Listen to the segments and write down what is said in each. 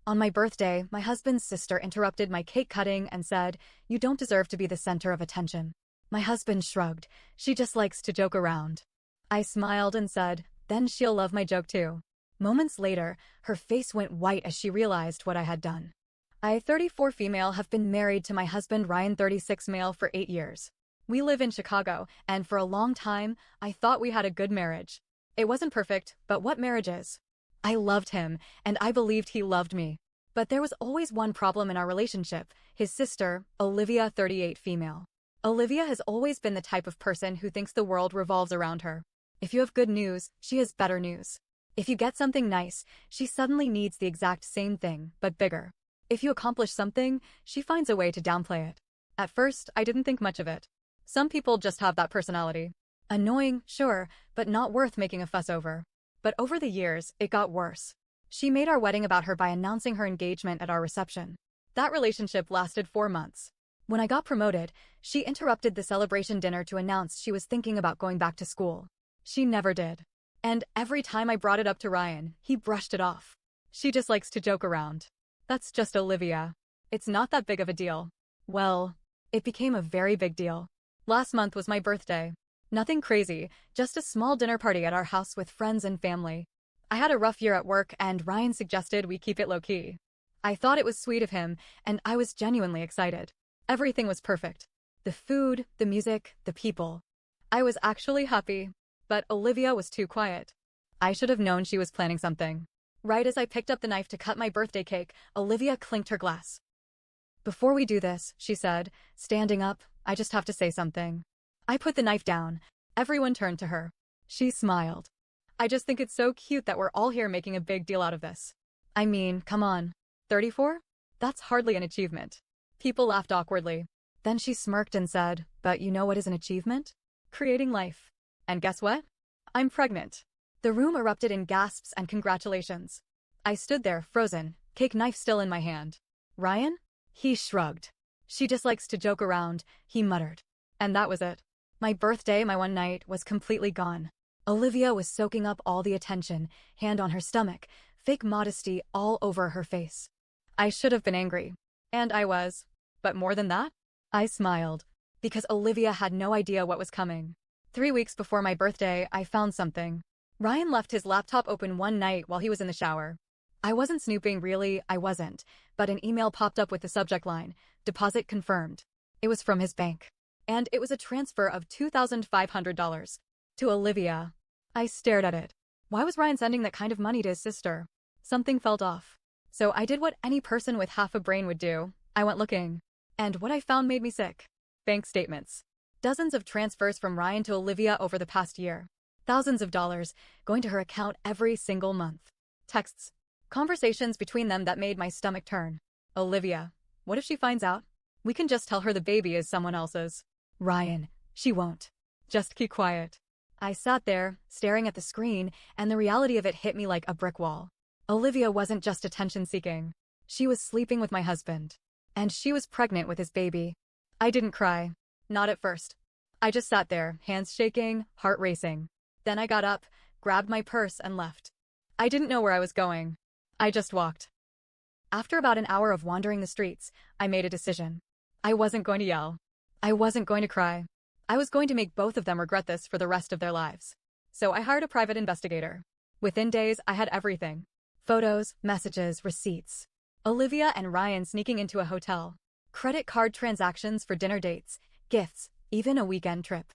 On my birthday, my husband's sister interrupted my cake cutting and said, "You don't deserve to be the center of attention." My husband shrugged. "She just likes to joke around." I smiled and said, "Then she'll love my joke too." Moments later, her face went white as she realized what I had done. I, 34 female, have been married to my husband Ryan, 36 male, for 8 years. We live in Chicago, and for a long time, I thought we had a good marriage. It wasn't perfect, but what marriage is? I loved him, and I believed he loved me. But there was always one problem in our relationship: his sister, Olivia, 38 female. Olivia has always been the type of person who thinks the world revolves around her. If you have good news, she has better news. If you get something nice, she suddenly needs the exact same thing, but bigger. If you accomplish something, she finds a way to downplay it. At first, I didn't think much of it. Some people just have that personality. Annoying, sure, but not worth making a fuss over. But over the years, it got worse. She made our wedding about her by announcing her engagement at our reception. That relationship lasted 4 months. When I got promoted, she interrupted the celebration dinner to announce she was thinking about going back to school. She never did. And every time I brought it up to Ryan, he brushed it off. "She just likes to joke around. That's just Olivia. It's not that big of a deal." Well, it became a very big deal. Last month was my birthday. Nothing crazy, just a small dinner party at our house with friends and family. I had a rough year at work, and Ryan suggested we keep it low-key. I thought it was sweet of him, and I was genuinely excited. Everything was perfect. The food, the music, the people. I was actually happy. But Olivia was too quiet. I should have known she was planning something. Right as I picked up the knife to cut my birthday cake, Olivia clinked her glass. "Before we do this," she said, standing up, "I just have to say something." I put the knife down. Everyone turned to her. She smiled. "I just think it's so cute that we're all here making a big deal out of this. I mean, come on. 34? That's hardly an achievement." People laughed awkwardly. Then she smirked and said, "But you know what is an achievement? Creating life. And guess what? I'm pregnant." The room erupted in gasps and congratulations. I stood there, frozen, cake knife still in my hand. "Ryan?" He shrugged. "She just likes to joke around," he muttered. And that was it. My birthday, my one night, was completely gone. Olivia was soaking up all the attention, hand on her stomach, fake modesty all over her face. I should have been angry. And I was. But more than that, I smiled. Because Olivia had no idea what was coming. 3 weeks before my birthday, I found something. Ryan left his laptop open one night while he was in the shower. I wasn't snooping, really, I wasn't, but an email popped up with the subject line, "Deposit confirmed." It was from his bank. And it was a transfer of $2,500 to Olivia. I stared at it. Why was Ryan sending that kind of money to his sister? Something felt off. So I did what any person with half a brain would do. I went looking. And what I found made me sick. Bank statements. Dozens of transfers from Ryan to Olivia over the past year. Thousands of dollars going to her account every single month. Texts. Conversations between them that made my stomach turn. Olivia. What if she finds out? We can just tell her the baby is someone else's. Ryan. She won't. Just keep quiet. I sat there, staring at the screen, and the reality of it hit me like a brick wall. Olivia wasn't just attention-seeking. She was sleeping with my husband. And she was pregnant with his baby. I didn't cry. Not at first. I just sat there, hands shaking, heart racing. Then I got up, grabbed my purse, and left. I didn't know where I was going. I just walked. After about an hour of wandering the streets, I made a decision. I wasn't going to yell. I wasn't going to cry. I was going to make both of them regret this for the rest of their lives. So I hired a private investigator. Within days, I had everything. Photos, messages, receipts. Olivia and Ryan sneaking into a hotel. Credit card transactions for dinner dates, gifts, even a weekend trip.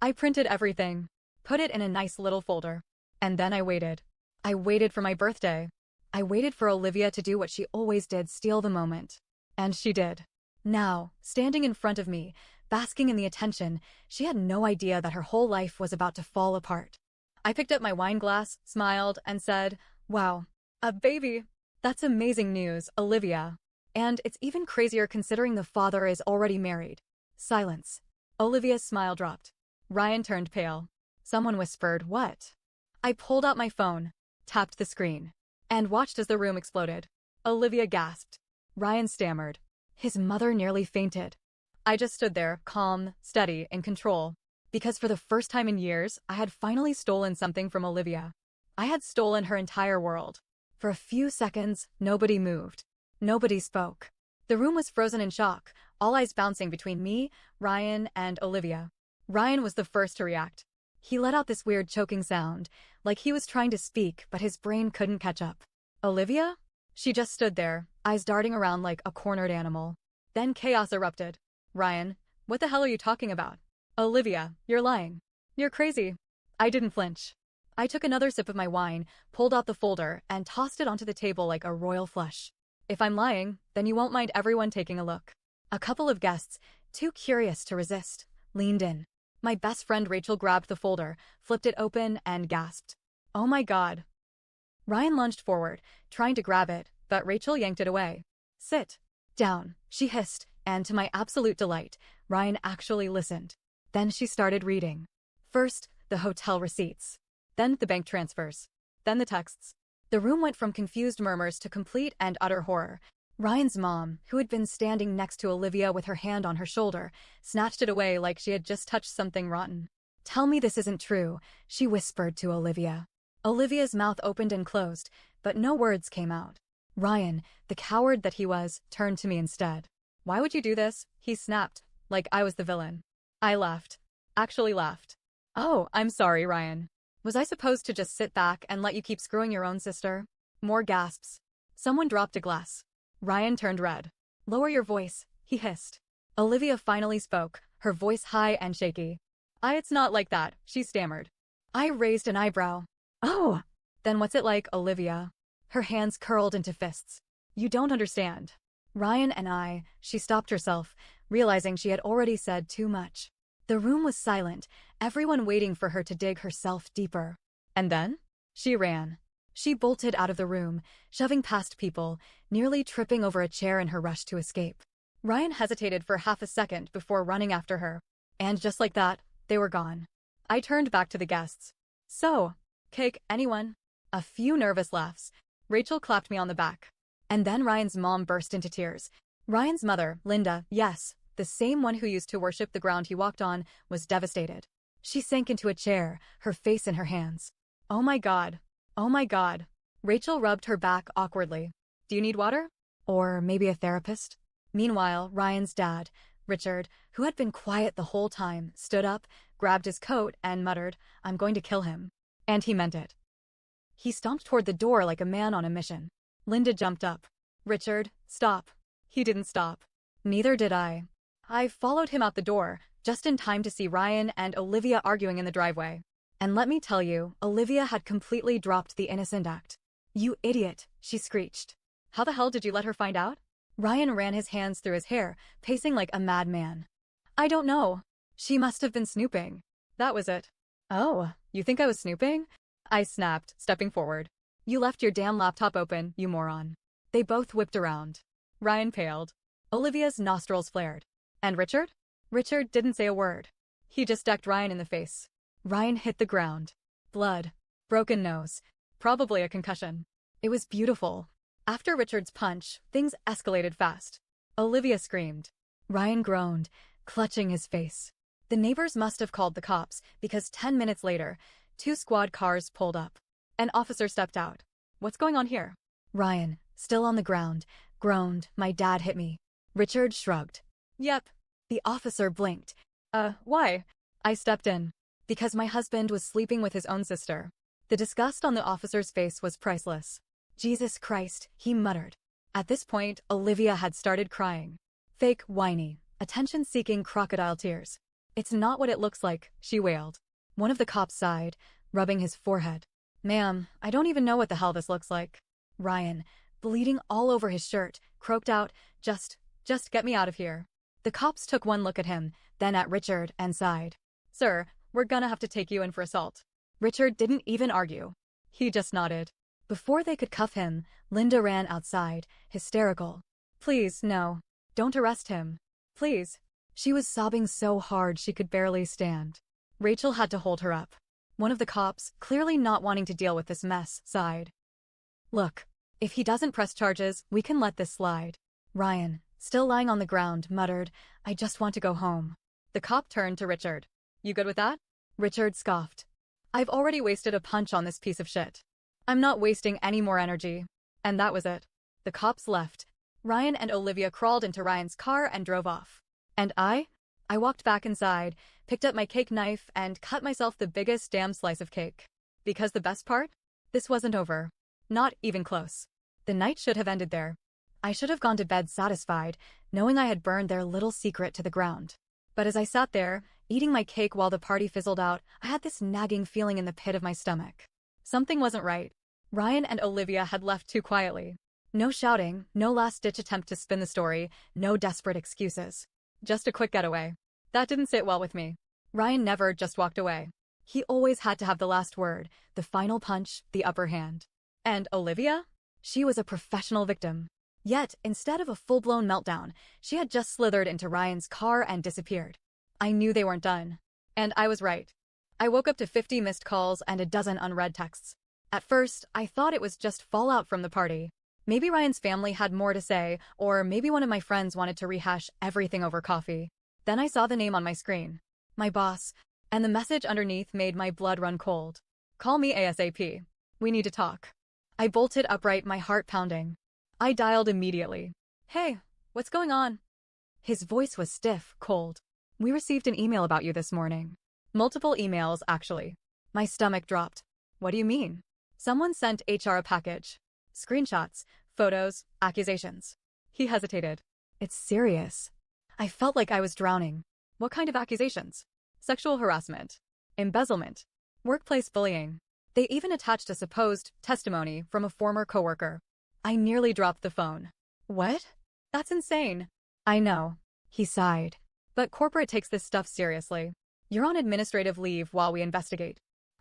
I printed everything, put it in a nice little folder. And then I waited. I waited for my birthday. I waited for Olivia to do what she always did, steal the moment. And she did. Now, standing in front of me, basking in the attention, she had no idea that her whole life was about to fall apart. I picked up my wine glass, smiled, and said, "Wow, a baby. That's amazing news, Olivia. And it's even crazier considering the father is already married." Silence. Olivia's smile dropped. Ryan turned pale. Someone whispered, "What?" I pulled out my phone, tapped the screen, and watched as the room exploded. Olivia gasped. Ryan stammered. His mother nearly fainted. I just stood there, calm, steady, in control. Because for the first time in years, I had finally stolen something from Olivia. I had stolen her entire world. For a few seconds, nobody moved. Nobody spoke. The room was frozen in shock, all eyes bouncing between me, Ryan, and Olivia. Ryan was the first to react. He let out this weird choking sound, like he was trying to speak, but his brain couldn't catch up. Olivia? She just stood there, eyes darting around like a cornered animal. Then chaos erupted. Ryan, what the hell are you talking about? Olivia, you're lying. You're crazy. I didn't flinch. I took another sip of my wine, pulled out the folder, and tossed it onto the table like a royal flush. If I'm lying, then you won't mind everyone taking a look. A couple of guests, too curious to resist, leaned in. My best friend Rachel grabbed the folder, flipped it open, and gasped. Oh my God. Ryan lunged forward, trying to grab it, but Rachel yanked it away. Sit down, she hissed, and to my absolute delight, Ryan actually listened. Then she started reading. First, the hotel receipts. Then the bank transfers. Then the texts. The room went from confused murmurs to complete and utter horror. Ryan's mom, who had been standing next to Olivia with her hand on her shoulder, snatched it away like she had just touched something rotten. Tell me this isn't true, she whispered to Olivia. Olivia's mouth opened and closed, but no words came out. Ryan, the coward that he was, turned to me instead. Why would you do this? He snapped, like I was the villain. I laughed. Actually laughed. Oh, I'm sorry, Ryan. Was I supposed to just sit back and let you keep screwing your own sister? More gasps. Someone dropped a glass. Ryan turned red. Lower your voice, he hissed. Olivia finally spoke, her voice high and shaky. It's not like that, she stammered. I raised an eyebrow. Oh! Then what's it like, Olivia? Her hands curled into fists. You don't understand. Ryan and she stopped herself, realizing she had already said too much. The room was silent, everyone waiting for her to dig herself deeper. And then? She ran. She bolted out of the room, shoving past people, nearly tripping over a chair in her rush to escape. Ryan hesitated for half a second before running after her. And just like that, they were gone. I turned back to the guests. So, cake, anyone? A few nervous laughs. Rachel clapped me on the back. And then Ryan's mom burst into tears. Ryan's mother, Linda, yes, the same one who used to worship the ground he walked on, was devastated. She sank into a chair, her face in her hands. Oh my God. Oh my God. Rachel rubbed her back awkwardly. Do you need water? Or maybe a therapist? Meanwhile, Ryan's dad, Richard, who had been quiet the whole time, stood up, grabbed his coat, and muttered, I'm going to kill him. And he meant it. He stomped toward the door like a man on a mission. Linda jumped up. Richard, stop. He didn't stop. Neither did I. I followed him out the door, just in time to see Ryan and Olivia arguing in the driveway. And let me tell you, Olivia had completely dropped the innocent act. You idiot, she screeched. How the hell did you let her find out? Ryan ran his hands through his hair, pacing like a madman. I don't know. She must have been snooping. That was it. Oh, you think I was snooping? I snapped, stepping forward. You left your damn laptop open, you moron. They both whipped around. Ryan paled. Olivia's nostrils flared. And Richard? Richard didn't say a word. He just decked Ryan in the face. Ryan hit the ground. Blood. Broken nose. Probably a concussion. It was beautiful. After Richard's punch, things escalated fast. Olivia screamed. Ryan groaned, clutching his face. The neighbors must have called the cops, because 10 minutes later, 2 squad cars pulled up. An officer stepped out. What's going on here? Ryan, still on the ground, groaned, my dad hit me. Richard shrugged. Yep. The officer blinked. Why? I stepped in. Because my husband was sleeping with his own sister. The disgust on the officer's face was priceless. Jesus Christ, he muttered. At this point, Olivia had started crying. Fake, whiny, attention-seeking crocodile tears. It's not what it looks like, she wailed. One of the cops sighed, rubbing his forehead. Ma'am, I don't even know what the hell this looks like. Ryan, bleeding all over his shirt, croaked out, just get me out of here. The cops took one look at him, then at Richard, and sighed. Sir, we're gonna have to take you in for assault. Richard didn't even argue. He just nodded. Before they could cuff him, Linda ran outside, hysterical. Please, no. Don't arrest him. Please. She was sobbing so hard she could barely stand. Rachel had to hold her up. One of the cops, clearly not wanting to deal with this mess, sighed. Look, if he doesn't press charges, we can let this slide. Ryan, still lying on the ground, muttered, I just want to go home. The cop turned to Richard. You good with that? Richard scoffed. I've already wasted a punch on this piece of shit. I'm not wasting any more energy. And that was it. The cops left. Ryan and Olivia crawled into Ryan's car and drove off. And I walked back inside, picked up my cake knife, and cut myself the biggest damn slice of cake. Because the best part? This wasn't over. Not even close. The night should have ended there. I should have gone to bed satisfied, knowing I had burned their little secret to the ground. But as I sat there, eating my cake while the party fizzled out, I had this nagging feeling in the pit of my stomach. Something wasn't right. Ryan and Olivia had left too quietly. No shouting, no last-ditch attempt to spin the story, no desperate excuses. Just a quick getaway. That didn't sit well with me. Ryan never just walked away. He always had to have the last word, the final punch, the upper hand. And Olivia? She was a professional victim. Yet, instead of a full-blown meltdown, she had just slithered into Ryan's car and disappeared. I knew they weren't done. And I was right. I woke up to 50 missed calls and a dozen unread texts. At first, I thought it was just fallout from the party. Maybe Ryan's family had more to say, or maybe one of my friends wanted to rehash everything over coffee. Then I saw the name on my screen. My boss. And the message underneath made my blood run cold. Call me ASAP. We need to talk. I bolted upright, my heart pounding. I dialed immediately. Hey, what's going on? His voice was stiff, cold. We received an email about you this morning. Multiple emails, actually. My stomach dropped. What do you mean? Someone sent HR a package. Screenshots, photos, accusations. He hesitated. It's serious. I felt like I was drowning. What kind of accusations? Sexual harassment, embezzlement, workplace bullying. They even attached a supposed testimony from a former coworker. I nearly dropped the phone. What? That's insane. I know. He sighed. But corporate takes this stuff seriously. You're on administrative leave while we investigate.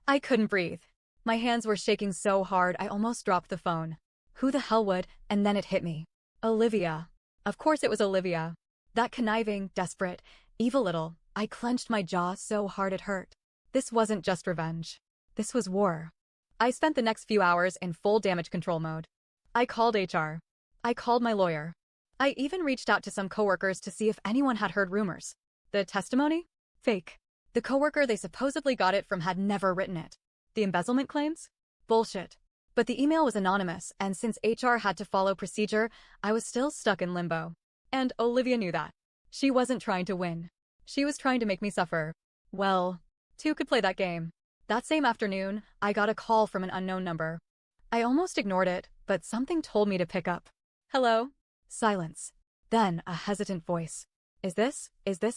I couldn't breathe. My hands were shaking so hard I almost dropped the phone. Who the hell would? And then it hit me. Olivia. Of course it was Olivia. That conniving, desperate, evil little. I clenched my jaw so hard it hurt. This wasn't just revenge. This was war. I spent the next few hours in full damage control mode. I called HR. I called my lawyer. I even reached out to some coworkers to see if anyone had heard rumors. The testimony? Fake. The coworker they supposedly got it from had never written it. The embezzlement claims? Bullshit. But the email was anonymous, and since HR had to follow procedure, I was still stuck in limbo. And Olivia knew that. She wasn't trying to win. She was trying to make me suffer. Well, two could play that game. That same afternoon, I got a call from an unknown number. I almost ignored it, but something told me to pick up. Hello? Silence. Then a hesitant voice. Is this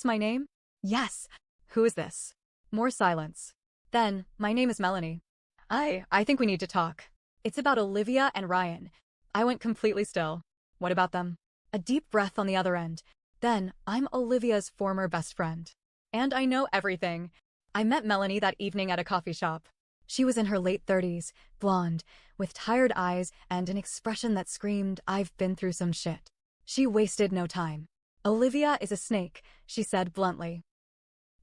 my name? Yes. Who is this? More silence. Then, my name is Melanie. I think we need to talk. It's about Olivia and Ryan. I went completely still. What about them? A deep breath on the other end. Then, I'm Olivia's former best friend. And I know everything. I met Melanie that evening at a coffee shop. She was in her late 30s, blonde, with tired eyes and an expression that screamed, I've been through some shit. She wasted no time. Olivia is a snake, she said bluntly.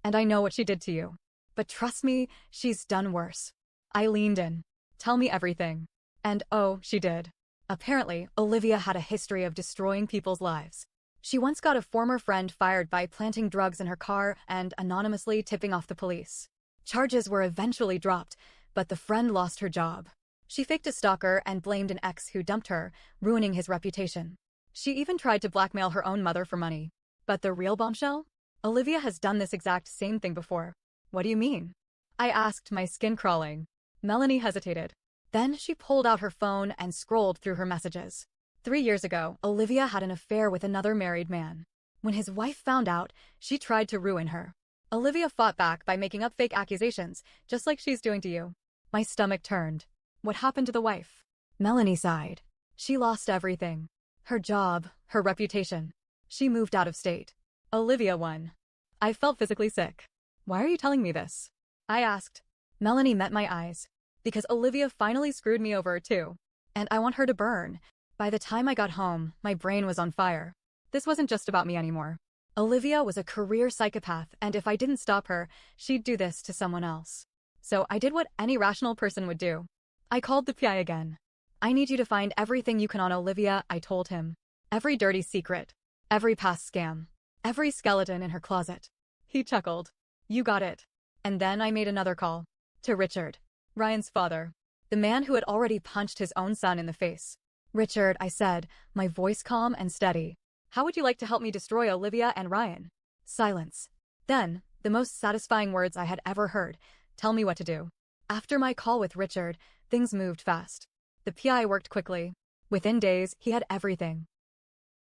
And I know what she did to you. But trust me, she's done worse. I leaned in. Tell me everything. And oh, she did. Apparently, Olivia had a history of destroying people's lives. She once got a former friend fired by planting drugs in her car and anonymously tipping off the police. Charges were eventually dropped, but the friend lost her job. She faked a stalker and blamed an ex who dumped her, ruining his reputation. She even tried to blackmail her own mother for money. But the real bombshell? Olivia has done this exact same thing before. What do you mean? I asked, my skin crawling. Melanie hesitated. Then she pulled out her phone and scrolled through her messages. 3 years ago, Olivia had an affair with another married man. When his wife found out, she tried to ruin her. Olivia fought back by making up fake accusations, just like she's doing to you. My stomach turned. What happened to the wife? Melanie sighed. She lost everything. Her job, her reputation. She moved out of state. Olivia won. I felt physically sick. Why are you telling me this? I asked. Melanie met my eyes. Because Olivia finally screwed me over, too. And I want her to burn. By the time I got home, my brain was on fire. This wasn't just about me anymore. Olivia was a career psychopath, and if I didn't stop her, she'd do this to someone else. So I did what any rational person would do. I called the PI again. I need you to find everything you can on Olivia, I told him. Every dirty secret. Every past scam. Every skeleton in her closet. He chuckled. You got it. And then I made another call. To Richard. Ryan's father. the man who had already punched his own son in the face. Richard, I said, my voice calm and steady. How would you like to help me destroy Olivia and Ryan? Silence. Then, the most satisfying words I had ever heard. Tell me what to do. After my call with Richard, things moved fast. The PI worked quickly. Within days, he had everything.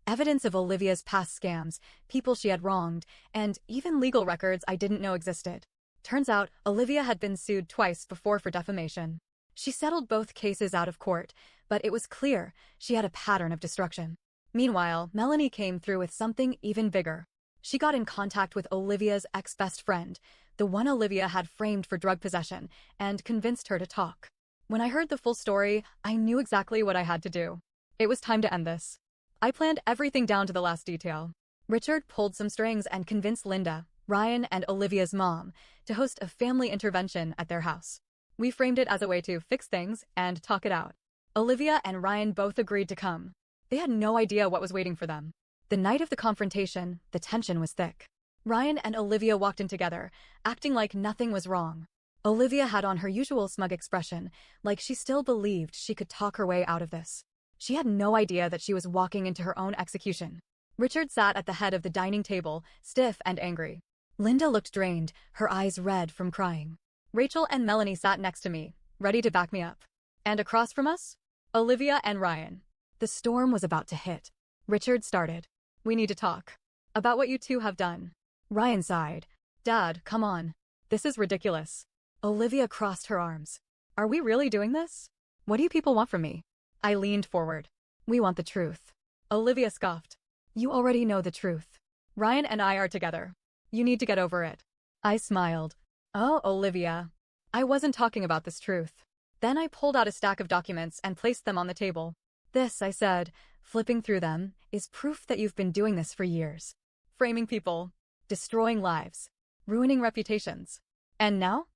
Evidence of Olivia's past scams, people she had wronged, and even legal records I didn't know existed. Turns out, Olivia had been sued twice before for defamation. She settled both cases out of court, but it was clear she had a pattern of destruction. Meanwhile, Melanie came through with something even bigger. She got in contact with Olivia's ex-best friend, the one Olivia had framed for drug possession, and convinced her to talk. When I heard the full story, I knew exactly what I had to do. It was time to end this. I planned everything down to the last detail. Richard pulled some strings and convinced Linda, Ryan, and Olivia's mom to host a family intervention at their house. We framed it as a way to fix things and talk it out. Olivia and Ryan both agreed to come. They had no idea what was waiting for them. The night of the confrontation, the tension was thick. Ryan and Olivia walked in together, acting like nothing was wrong. Olivia had on her usual smug expression, like she still believed she could talk her way out of this. She had no idea that she was walking into her own execution. Richard sat at the head of the dining table, stiff and angry. Linda looked drained, her eyes red from crying. Rachel and Melanie sat next to me, ready to back me up. And across from us? Olivia and Ryan. The storm was about to hit. Richard started. We need to talk. About what you two have done. Ryan sighed. Dad, come on. This is ridiculous. Olivia crossed her arms. Are we really doing this? What do you people want from me? I leaned forward. We want the truth. Olivia scoffed. You already know the truth. Ryan and I are together. You need to get over it. I smiled. Oh, Olivia. I wasn't talking about this truth. Then I pulled out a stack of documents and placed them on the table. This, I said, flipping through them, is proof that you've been doing this for years. Framing people, destroying lives, ruining reputations. And now?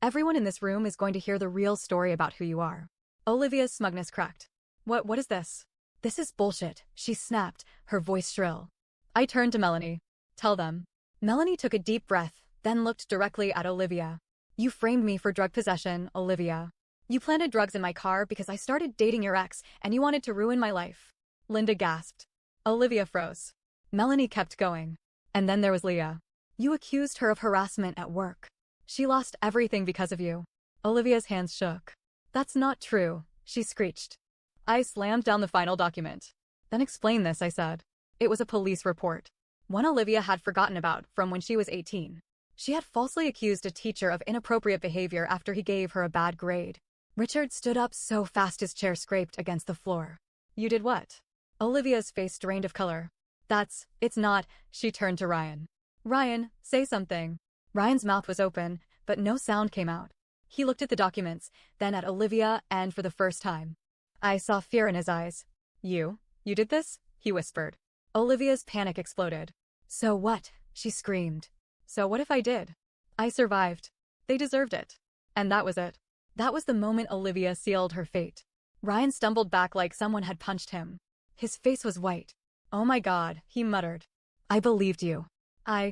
Everyone in this room is going to hear the real story about who you are. Olivia's smugness cracked. What is this? This is bullshit, she snapped, her voice shrill. I turned to Melanie. Tell them. Melanie took a deep breath, then looked directly at Olivia. You framed me for drug possession, Olivia. You planted drugs in my car because I started dating your ex and you wanted to ruin my life. Linda gasped. Olivia froze. Melanie kept going. And then there was Leah. You accused her of harassment at work. She lost everything because of you. Olivia's hands shook. That's not true, she screeched. I slammed down the final document. Then explain this, I said. It was a police report. One Olivia had forgotten about from when she was 18. She had falsely accused a teacher of inappropriate behavior after he gave her a bad grade. Richard stood up so fast his chair scraped against the floor. You did what? Olivia's face drained of color. It's not, she turned to Ryan. Ryan, say something. Ryan's mouth was open, but no sound came out. He looked at the documents, then at Olivia, and for the first time, I saw fear in his eyes. You did this? He whispered. Olivia's panic exploded. So what? She screamed. So what if I did? I survived. They deserved it. And that was it. That was the moment Olivia sealed her fate. Ryan stumbled back like someone had punched him. His face was white. Oh my God, he muttered. I believed you.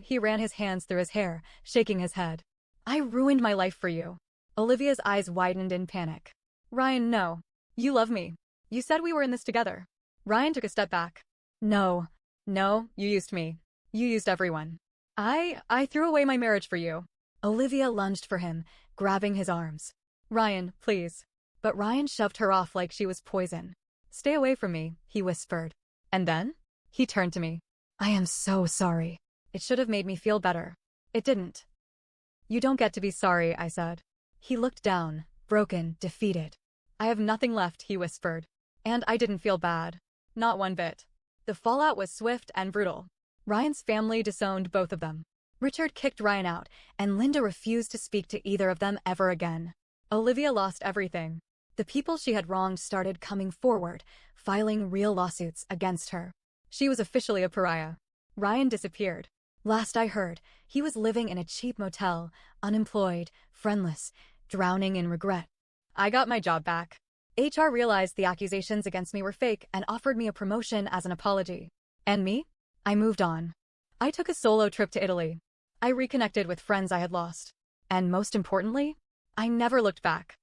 He ran his hands through his hair, shaking his head. I ruined my life for you. Olivia's eyes widened in panic. Ryan, no. You love me. You said we were in this together. Ryan took a step back. No, you used me. You used everyone. I threw away my marriage for you. Olivia lunged for him, grabbing his arms. Ryan, please. But Ryan shoved her off like she was poison. Stay away from me, he whispered. And then? He turned to me. I am so sorry. It should have made me feel better. It didn't. You don't get to be sorry, I said. He looked down, broken, defeated. I have nothing left, he whispered. And I didn't feel bad. Not one bit. The fallout was swift and brutal. Ryan's family disowned both of them. Richard kicked Ryan out, and Linda refused to speak to either of them ever again. Olivia lost everything. The people she had wronged started coming forward, filing real lawsuits against her. She was officially a pariah. Ryan disappeared. Last I heard, he was living in a cheap motel, unemployed, friendless, drowning in regret. I got my job back. HR realized the accusations against me were fake and offered me a promotion as an apology. And me? I moved on. I took a solo trip to Italy. I reconnected with friends I had lost. And most importantly, I never looked back.